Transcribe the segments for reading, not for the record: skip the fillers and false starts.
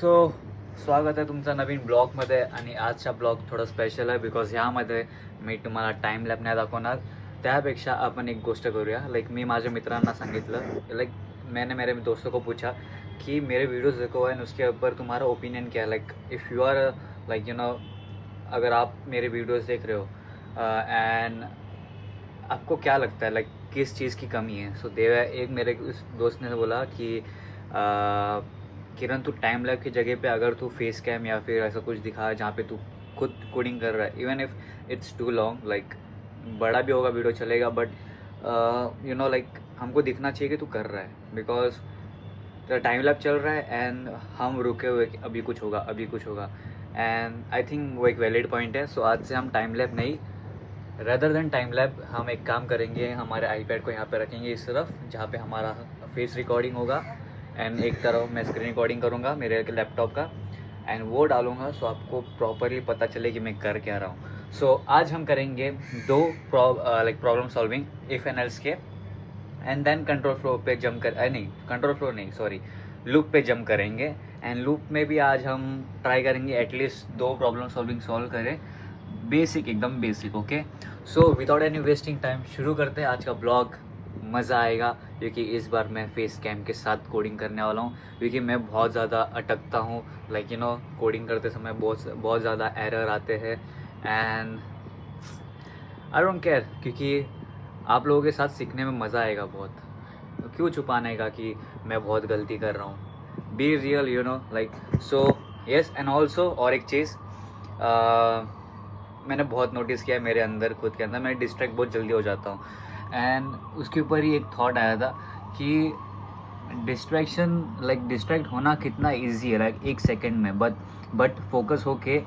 स्वागत आहे तुमचं नवीन ब्लॉगमध्ये. आणि आजचा ब्लॉग थोडा स्पेशल आहे बिकॉज ह्यामध्ये मी तुम्हाला टाईम लॅप नाही दाखवणार. त्यापेक्षा आपण एक गोष्ट करूया. लाईक मी माझ्या मित्रांना सांगितलं, लाईक मैंने मेरे दोस्तों को पूछा कि मेरे वीडियोस देखो एंड उसके ऊपर तुम्हारा ओपिनियन क्या है. Like if you are like you know, अगर आप मेरे वीडियोस देख रहे हो एंड आपको क्या लगता है लाइक किस चीज़ की कमी है. सो देव एक मेरे उस दोस्त ने बोला कि किरण तू टाइम लैब की जगह पे अगर तू फेस कैम या फिर ऐसा कुछ दिखा जहाँ पे तू खुद कोडिंग कर रहा है, even if it's too long, like बड़ा भी होगा वीडियो चलेगा, बट यू नो लाइक हमको दिखना चाहिए कि तू कर रहा है. बिकॉज टाइम लैब चल रहा है एंड हम रुके हुए कि अभी कुछ होगा अभी कुछ होगा. एंड आई थिंक वो एक वैलिड पॉइंट है. सो आज से हम टाइम लैब नहीं, रेदर देन टाइम लैब हम एक काम करेंगे, हमारे आईपैड को यहाँ पे रखेंगे इस तरफ जहाँ पे हमारा फेस रिकॉर्डिंग होगा एंड एक तरफ मैं स्क्रीन रिकॉर्डिंग करूँगा मेरे लैपटॉप का एंड वो डालूँगा. सो आपको प्रॉपरली पता चले कि मैं कर क्या रहा हूँ. सो आज हम करेंगे दो problem solving if and else के, एंड देन कंट्रोल फ्लो पे जंप कर नहीं कंट्रोल फ्लो नहीं सॉरी लूप पे जंप करेंगे. एंड लूप में भी आज हम ट्राई करेंगे एटलीस्ट दो प्रॉब्लम सॉल्विंग सॉल्व करें, बेसिक एकदम basic. Okay, so without any wasting time शुरू करते हैं आज का ब्लॉग. मज़ा आएगा क्योंकि इस बार मैं फेस कैम के साथ कोडिंग करने वाला हूँ. क्योंकि मैं बहुत ज़्यादा अटकता हूँ, लाइक यू नो कोडिंग करते समय बहुत ज़्यादा एरर आते हैं एंड आई डोंट केयर, क्योंकि आप लोगों के साथ सीखने में मज़ा आएगा बहुत. तो क्यों छुपाने का कि मैं बहुत गलती कर रहा हूँ. Be real you know like. So yes, and also और एक चीज़ मैंने बहुत नोटिस किया है मेरे अंदर, खुद के अंदर मैं डिस्ट्रैक्ट बहुत जल्दी हो जाता हूँ. एंड उसके ऊपर ही एक थॉट आया था कि डिस्ट्रैक्ट होना कितना इजी है, लाइक एक सेकंड में, बट फोकस होके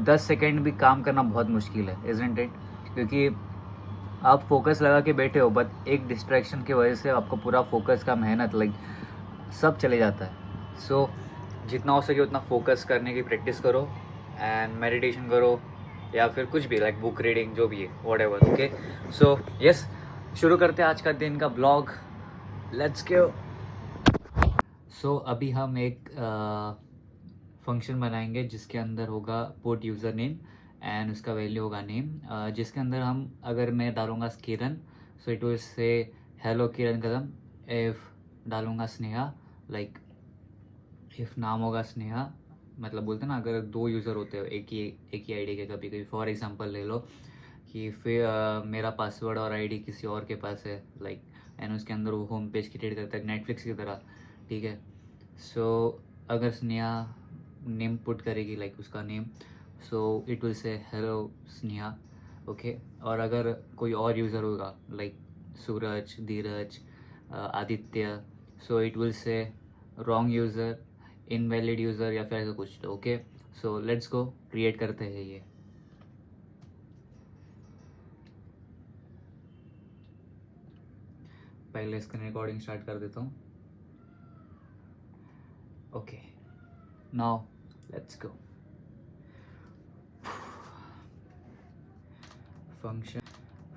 10 सेकंड भी काम करना बहुत मुश्किल है, इजंट इट. क्योंकि आप फोकस लगा के बैठे हो बट एक डिस्ट्रैक्शन की वजह से आपका पूरा फोकस का मेहनत लाइक सब चले जाता है. सो जितना हो सके उतना फोकस करने की प्रैक्टिस करो एंड मेडिटेशन करो या फिर कुछ भी लाइक बुक रीडिंग जो भी है what ever. Okay, so yes, शुरू करते हैं आज का दिन का ब्लॉग. Let's go. सो अभी हम एक फंक्शन बनाएंगे जिसके अंदर होगा पुट यूज़र नेम एंड उसका वैल्यू होगा नेम, जिसके अंदर हम अगर मैं डालूँगा Kiran, so it will say hello Kiran Kadam. If डालूँगा स्नेहा, लाइक इफ़ नाम होगा स्नेहा, मतलब बोलते ना अगर दो यूज़र होते हो एक ही आईडी के, कभी कभी फॉर एग्जांपल ले लो कि फिर मेरा पासवर्ड और आईडी किसी और के पास है लाइक, एंड उसके अंदर वो होम पेज क्रिएट करता है नेटफ्लिक्स की तरह, ठीक है. सो अगर स्नेहा नेम पुट करेगी लाइक उसका name, so it will say hello Sneha. Okay, और अगर कोई और यूज़र होगा like Suraj, Dheeraj, Aditya, so it will से रॉन्ग यूज़र, इनवैलिड यूज़र या फिर ऐसा कुछ. तो okay, so let's go create करते हैं ये. पहले स्क्रीन रिकॉर्डिंग स्टार्ट कर देता हूँ. Okay, now let's go.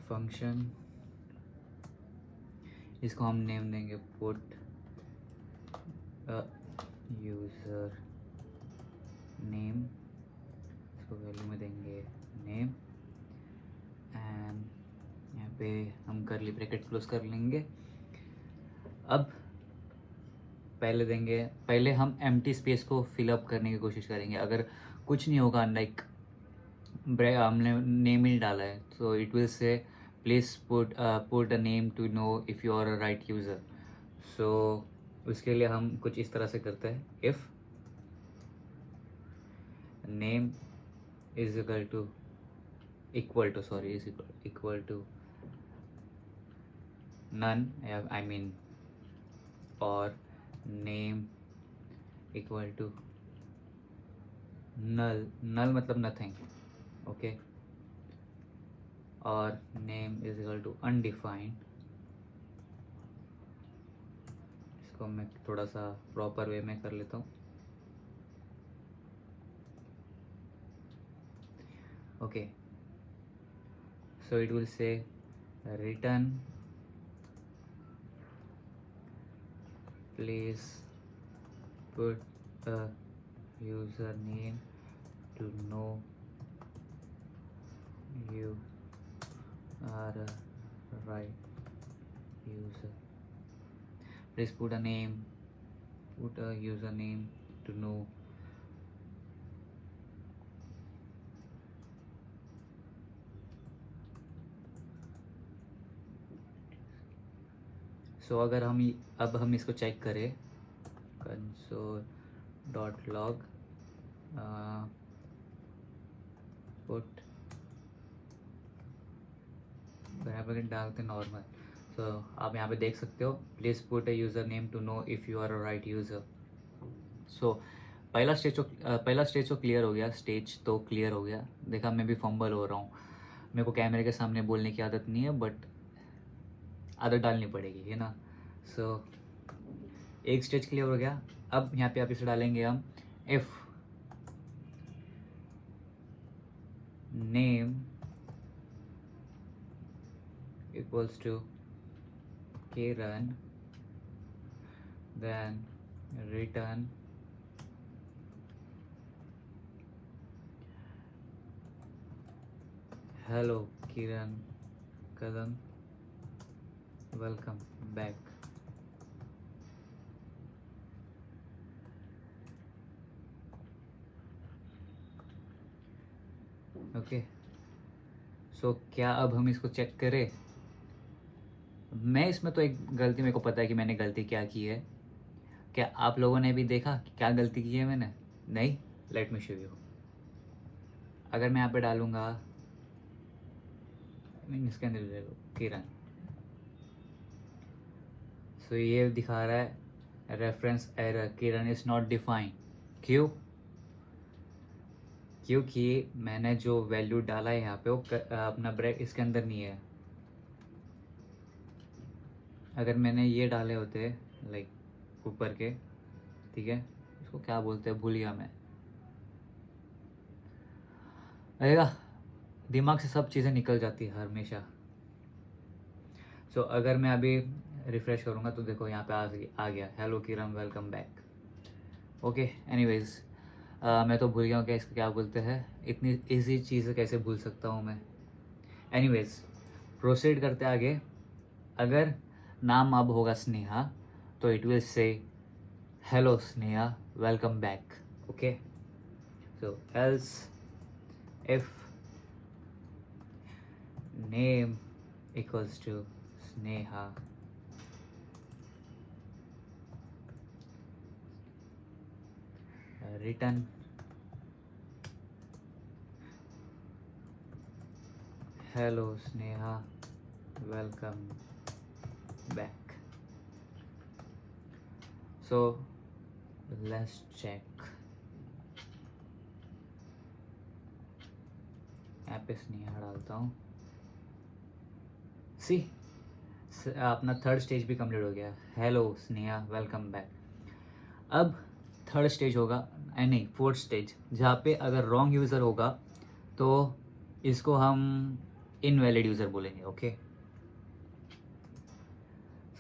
Function इसको हम नेम देंगे पुट यूज़र नेम, इसको वैल्यू में देंगे नेम एंड यहाँ पे हम करली ब्रैकेट क्लोज कर लेंगे. अब पहले हम एम्प्टी स्पेस को फिलअप करने की कोशिश करेंगे. अगर कुछ नहीं होगा लाइक हमने नेम ही नहीं डाला है, so it will say please put a name to know if you are a right user. सो उसके लिए हम कुछ इस तरह से करते हैं. If name is equal to equal to none, I mean, और नेम इक्वल टू नल मतलब नथिंग. ओके, और name is equal to undefined. इसको मैं थोड़ा सा प्रॉपर वे में कर लेता हूँ. ओके, सो इट विल से return please put a username to know you are a right user. Please put a username to know. सो अगर अब हम इसको चेक करें console.log पुट बराबर डालते नॉर्मल. सो आप यहाँ पे देख सकते हो, please put a user name to know if you are a right user. So पहला स्टेज तो क्लियर हो गया. देखा, मैं भी फंबल हो रहा हूँ. मेरे को कैमरे के सामने बोलने की आदत नहीं है, बट आदत डालनी पड़ेगी, है ना. सो एक स्टेज क्लियर हो गया. अब यहाँ पे आप इसे डालेंगे हम if name equals to Kiran, then return hello Kiran Kadam, welcome back. Okay. So क्या अब हम इसको चेक करें? मैं इसमें तो एक गलती, मेरे को पता है कि मैंने गलती क्या की है. क्या आप लोगों ने भी देखा कि क्या गलती की है मैंने? नहीं. Late me show you. अगर मैं यहाँ पे डालूँगा, इसके अंदर देखो किरण, सो ये दिखा रहा है reference error, Kiran is not defined. क्यों? क्योंकि मैंने जो वैल्यू डाला है यहाँ पे वो अपना ब्रेक इसके अंदर नहीं है. अगर मैंने ये डाले होते लाइक ऊपर के, ठीक है, इसको क्या बोलते हैं भूल गया मैं. आएगा दिमाग से सब चीज़ें निकल जाती है हमेशा. सो अगर मैं अभी रिफ्रेश करूँगा तो देखो यहाँ पे आ गया हेलो किरण वेलकम बैक. ओके. एनीवेज, मैं तो भूल गया हूँ कि इसको क्या बोलते हैं. इतनी इजी चीज़ें कैसे भूल सकता हूँ मैं. एनीवेज, प्रोसीड करते आगे. अगर नाम अब होगा स्नेहा तो it will say hello Sneha welcome back. Okay. So else if name equals to Sneha return hello Sneha welcome back. So let's check. यहाँ पे स्नेहा डालता हूँ. सी अपना थर्ड स्टेज भी कंप्लीट हो गया. Hello Sneha welcome back. अब थर्ड स्टेज होगा, नहीं फोर्थ स्टेज, जहाँ पे अगर रॉन्ग यूज़र होगा तो इसको हम इनवैलिड यूज़र बोलेंगे. ओके.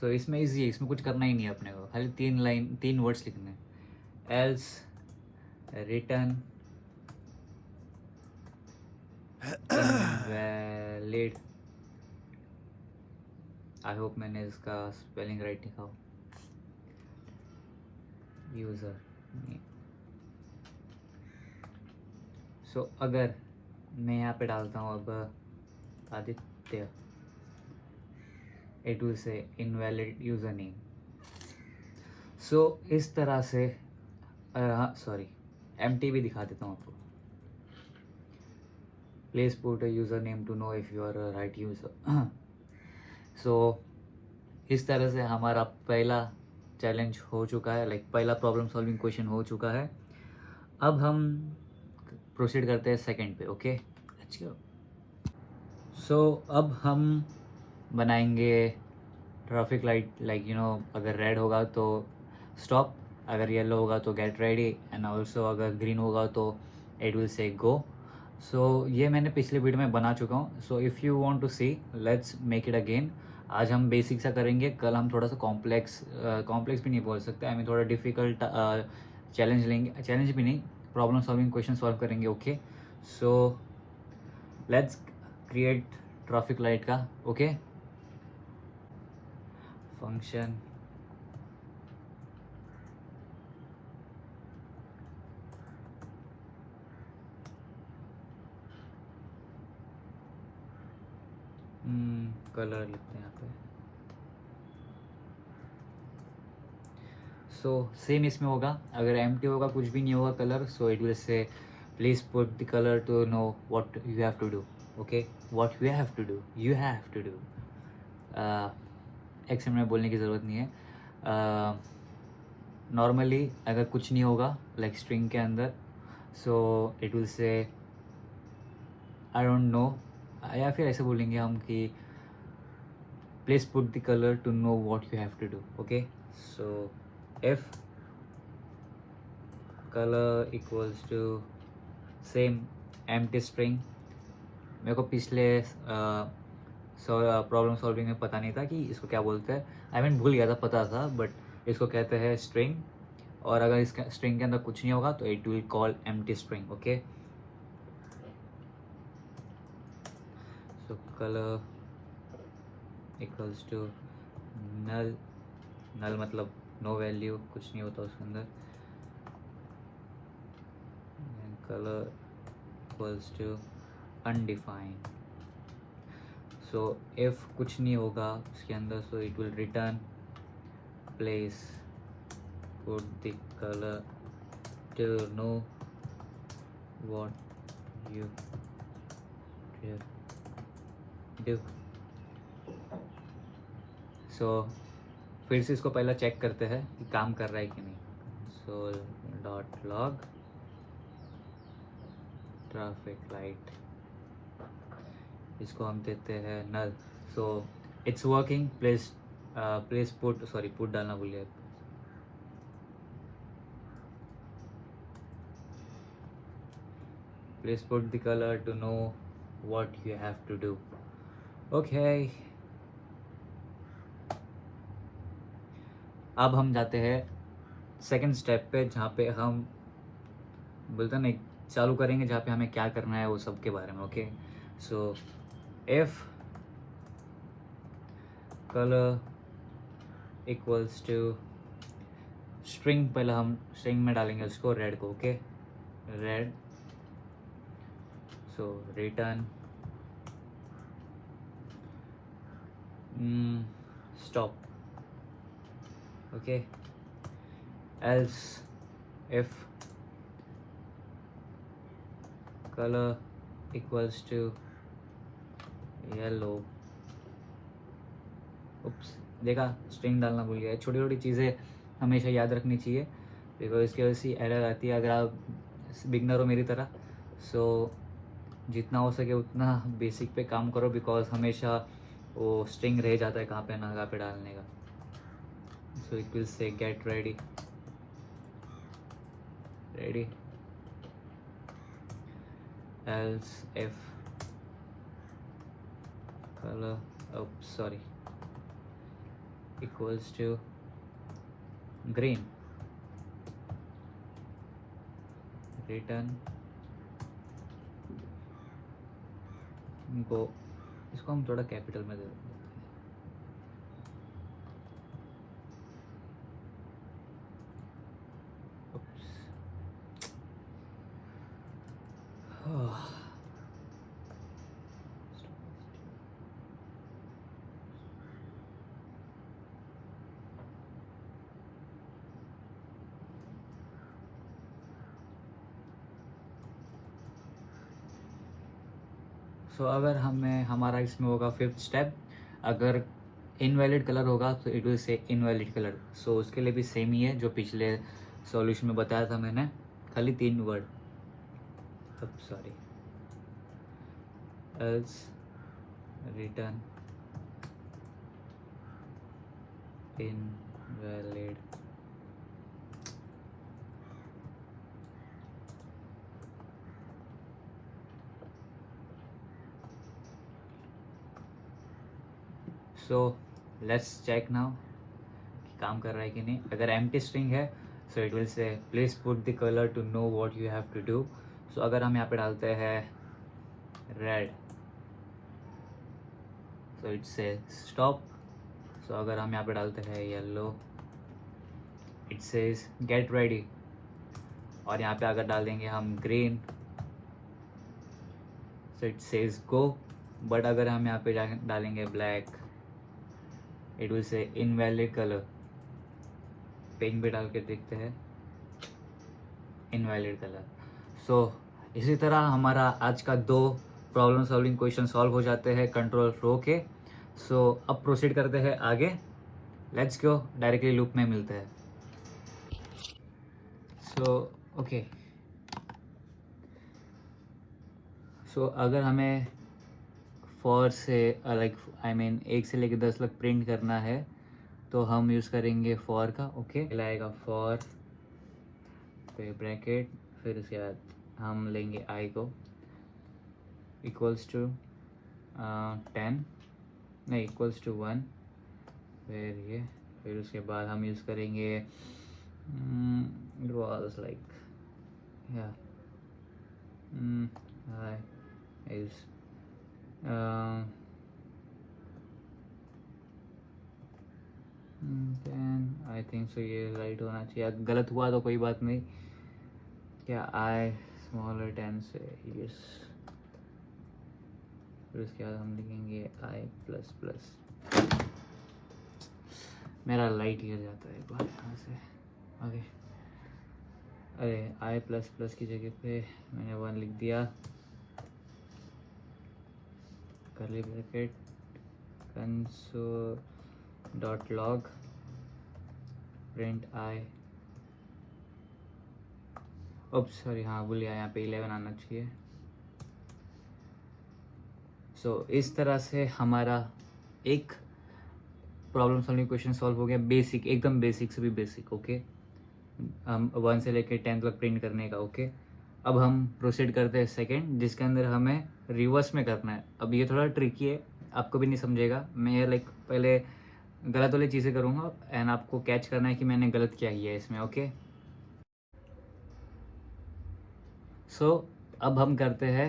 सो इसमें ईजी है, इसमें कुछ करना ही नहीं है अपने को, खाली 3 वर्ड्स लिखने हैं. Else return invalid. I hope मैंने इसका स्पेलिंग राइट लिखा हो. User name. सो अगर मैं यहाँ पे डालता हूँ अब Aditya, it will say invalid user name. So इस तरह से सॉरी एम्प्टी भी दिखा देता हूँ आपको. Please put a user name to know if you are a right user. So इस तरह से हमारा पहला चैलेंज हो चुका है, लाइक पहला प्रॉब्लम सॉल्विंग क्वेश्चन हो चुका है. अब हम प्रोसीड करते हैं सेकंड पे. ओके. अच्छा, सो अब हम बनाएंगे traffic light, like you know, अगर रेड होगा तो स्टॉप, अगर येलो होगा तो गेट रेडी, एंड ऑल्सो अगर ग्रीन होगा तो इट विल से गो. सो ये मैंने पिछले वीडियो में बना चुका हूँ. So if you want to see, let's make it again. आज हम बेसिक सा करेंगे, कल हम थोड़ा सा कॉम्प्लेक्स भी नहीं बोल सकते, आई मीन थोड़ा डिफ़िकल्ट चैलेंज लेंगे, चैलेंज भी नहीं, प्रॉब्लम सॉल्विंग क्वेश्चन सॉल्व करेंगे. Okay, so let's create traffic light का. ओके, फंक्शन कलर लिखते हैं यहाँ पे. सो सेम इसमें होगा, अगर एम्प्टी होगा, कुछ भी नहीं होगा colour, so it will say please put the colour to know what you have to do. Okay, what you have to do, you have to do. Action में बोलने की ज़रूरत नहीं है. नॉर्मली अगर कुछ नहीं होगा लाइक स्ट्रिंग के अंदर, सो इट विल से आई डोंट नो, या फिर ऐसे बोलेंगे हम कि please put the colour to know what you have to do. Okay, so if color equals to same empty string. मेरे को पिछले प्रॉब्लम सॉल्विंग में पता नहीं था कि इसको क्या बोलते हैं. आई मीन भूल गया था, पता था, बट इसको कहते हैं स्ट्रिंग. और अगर इसका स्ट्रिंग के अंदर कुछ नहीं होगा तो it will call empty string. Okay, so colour equals to null. Null मतलब नो वैल्यू, कुछ नहीं होता उसके अंदर. Colour equals to undefined. So if कुछ नहीं होगा उसके अंदर, so it will return place put the colour to know what you do. So फिर से इसको पहला चेक करते हैं कि काम कर रहा है कि नहीं. So dot log traffic light, इसको हम देते हैं null. So it's working. Please put, sorry put डालना भूलिए. Please put the colour to know what you have to do. Okay, अब हम जाते हैं सेकंड स्टेप पे, जहाँ पे हम बोलते हैं ना चालू करेंगे, जहाँ पे हमें क्या करना है वो सब के बारे में. Okay, so if colour equals to string, पहले हम स्ट्रिंग में डालेंगे उसको रेड को. Okay, red. So return stop. Okay, else if color equals to yellow. Oops, देखा स्ट्रिंग डालना भूल गया. छोटी छोटी चीज़ें हमेशा याद रखनी चाहिए, बिकॉज इसकी वजह से एरर आती है अगर आप बिगनर हो मेरी तरह. सो जितना हो सके उतना बेसिक पे काम करो, बिकॉज हमेशा वो स्ट्रिंग रह जाता है कहाँ पे ना कहाँ पे डालने का. सो इट विल से get ready. Else if color equals to green, return go. इसको हम थोड़ा कैपिटल में दे देंगे. सो अगर हमारा इसमें होगा फिफ्थ स्टेप, अगर इनवैलिड कलर होगा तो it will say invalid colour. So उसके लिए भी सेम ही है जो पिछले सॉल्यूशन में बताया था मैंने, खाली 3 वर्ड. अब sorry, else return invalid. So let's check now कि काम कर रहा है कि नहीं. अगर एम्प्टी स्ट्रिंग है so it will say please put the colour to know what you have to do. So अगर हम यहाँ पे डालते हैं red, so it say stop. So अगर हम यहाँ पे डालते हैं yellow, it says get ready. और यहाँ पे अगर डाल देंगे हम green, so it says go. But अगर हम यहाँ पे डालेंगे black, it will say invalid colour. Pink भी डाल के देखते हैं, इनवैलिड कलर. सो इसी तरह हमारा आज का 2 प्रॉब्लम सॉल्विंग क्वेश्चन सॉल्व हो जाते हैं कंट्रोल फ्लो के. सो अब प्रोसीड करते हैं आगे. लेट्स गो, डायरेक्टली लूप में मिलते हैं. सो ओके, सो अगर हमें फॉर से लाइक आई मीन 1 से लेकर 10 तक प्रिंट करना है तो हम यूज़ करेंगे फॉर का. ओके, लाएगा फॉर पे ब्रैकेट, फिर उसके बाद हम लेंगे आई को इक्वल्स टू 10, नहीं इक्वल्स टू 1, फिर ये, फिर उसके बाद हम यूज़ करेंगे इट वाज लाइक या आई यूज आई थिंक सो ये राइट होना चाहिए. गलत हुआ तो कोई बात नहीं. क्या आई स्मॉलर 10 से यस, फिर उसके बाद हम लिखेंगे आई प्लस प्लस. मेरा लाइट गिर जाता है एक बार यहाँ से. ओके, अरे आई प्लस प्लस की जगह पे मैंने 1 लिख दिया. Curly bracket console dot log print I. Oops sorry, हाँ भूल गया, यहाँ पे 11 आना चाहिए. सो इस तरह से हमारा एक प्रॉब्लम सॉल्विंग क्वेश्चन सॉल्व हो गया. बेसिक, एकदम बेसिक से भी बेसिक. ओके, हम 1 से लेकर 10 तक प्रिंट करने का. ओके, अब हम प्रोसीड करते हैं सेकंड, जिसके अंदर हमें रिवर्स में करना है. अब ये थोड़ा ट्रिकी है, आपको भी नहीं समझेगा. मैं लाइक पहले गलत वाली चीज़ें करूँगा एंड आपको कैच करना है कि मैंने गलत क्या किया है इसमें. ओके, सो अब हम करते हैं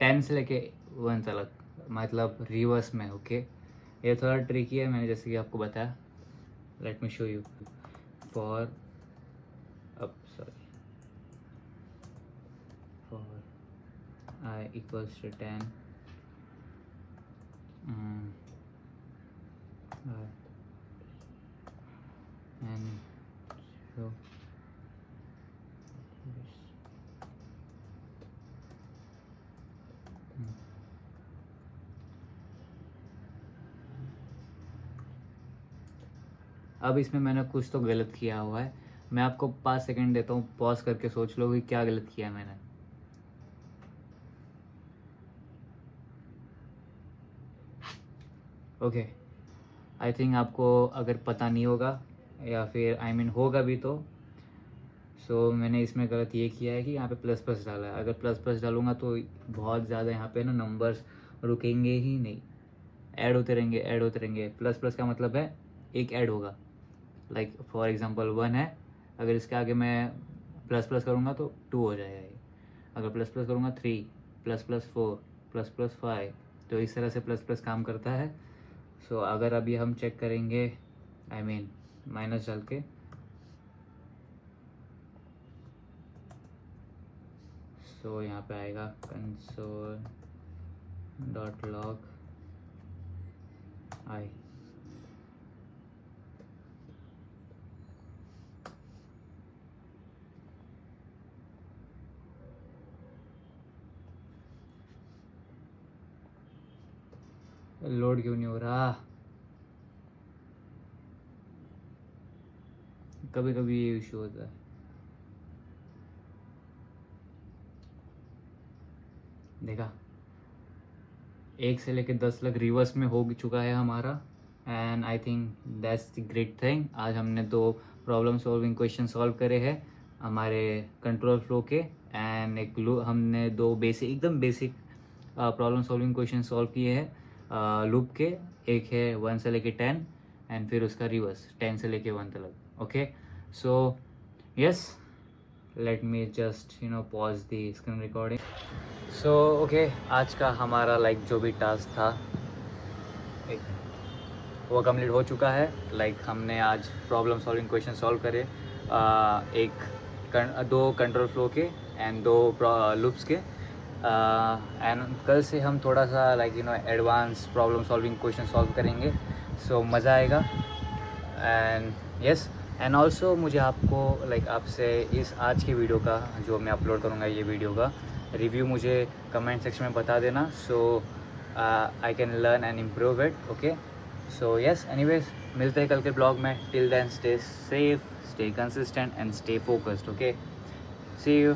10 से लेके 1 तक, मतलब रिवर्स में. ओके, ये थोड़ा ट्रिकी है, मैंने जैसे कि आपको बताया. Let me show you. For अब sorry, for I equals to 10 and so अब इसमें मैंने कुछ तो गलत किया हुआ है. मैं आपको 5 सेकंड देता हूँ, पॉज करके सोच लो कि क्या गलत किया मैंने. ओके, आई थिंक आपको अगर पता नहीं होगा या फिर आई मीन होगा भी तो सो मैंने इसमें गलत ये किया है कि यहाँ पे प्लस प्लस डाला है. अगर प्लस प्लस डालूंगा तो बहुत ज़्यादा यहाँ पे ना नंबर्स रुकेंगे ही नहीं, ऐड होते रहेंगे, ऐड होते रहेंगे. प्लस प्लस का मतलब है एक ऐड होगा. लाइक फॉर एग्जांपल 1 है, अगर इसके आगे मैं प्लस प्लस करूँगा तो 2 हो जाएगा ये. अगर प्लस प्लस करूँगा 3 प्लस प्लस 4 प्लस प्लस 5, तो इस तरह से प्लस प्लस काम करता है. सो अगर अभी हम चेक करेंगे आई मीन माइनस डाल के, सो यहाँ पे आएगा console dot log I. Load क्यों नहीं हो रहा? कभी कभी ये इशू होता है. देखा, 1 से लेकर 10 तक रिवर्स में हो चुका है हमारा. And I think that's the great thing. आज हमने 2 प्रॉब्लम सॉल्विंग क्वेश्चन सॉल्व करे हैं हमारे कंट्रोल फ्लो के. एंड एक हमने 2 बेसिक, एकदम basic problem solving question solve किए हैं लूप के. एक है 1 से लेके 10 एंड फिर उसका रिवर्स 10 से लेके 1 तक. Okay, so yes, let me just pause the screen recording. So okay, आज का हमारा लाइक जो भी टास्क था वो कंप्लीट हो चुका है. लाइक हमने आज प्रॉब्लम सॉल्विंग क्वेश्चन सॉल्व करे, दो कंट्रोल फ्लो के एंड दो लूप्स के. एंड कल से हम थोड़ा सा like advance problem solving question solve करेंगे. सो मज़ा आएगा. एंड यस, एंड ऑल्सो मुझे आपको लाइक आपसे इस आज की वीडियो का जो मैं अपलोड करूँगा ये वीडियो का रिव्यू मुझे कमेंट सेक्शन में बता देना. So I can learn and improve it. Okay, so yes, anyways मिलते हैं कल के ब्लॉग में. Till then stay safe, stay consistent and stay focused. Okay, see you.